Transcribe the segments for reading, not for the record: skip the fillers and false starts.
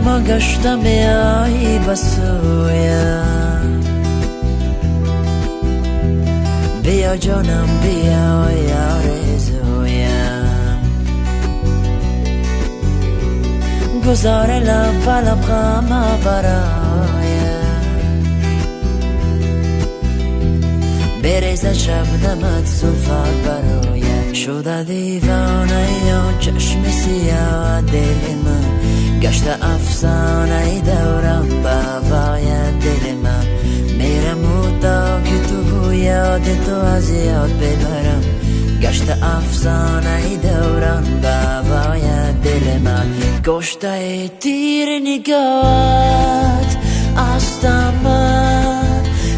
اما گشتم بیایی بسویم بیا جانم بیا آرزویم گذار لب غم برایم بریزه شبنمت زلفت برایم شده دیوانه یا چشم سیاه دل من گشته افسانه دورم بابای دل من میرم و تا که تو یاد تو از یاد ببرم گشته افسانه دورم بابای دل من گشته تیر نگات استم من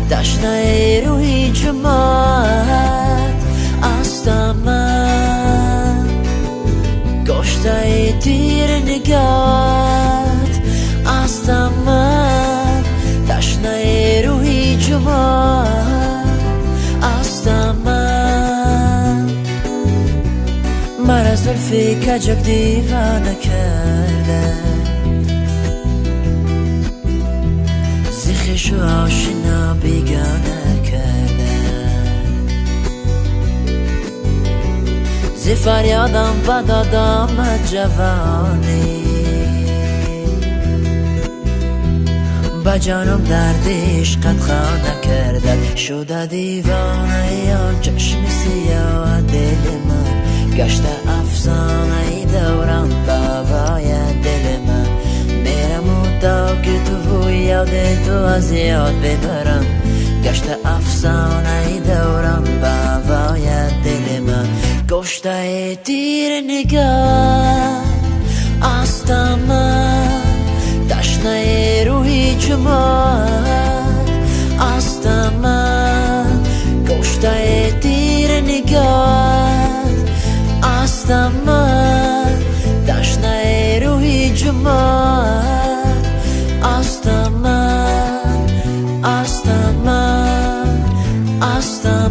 تشنه روی جماعت استم من گشته تیر نگات استم من تشنه روی جماعت استم من مرا زلفی کجک دیوانه کرده زخش و آشنا بیگانه کرده ز فریادم بدادم جوانی با جانم درد عشقت خانه کرده شده دیوانه یا چشم سیاه دل من گشته افسانه دورم بابای دل من میرم و تا که تو یاد تو از یاد ببرم گشته افسانه دورم بابای دل من گشته تیر نگاه استم من تشنه روی جماعت استم من گشته تیر نگات استم من تشنه روی جماعت استم من استم من استم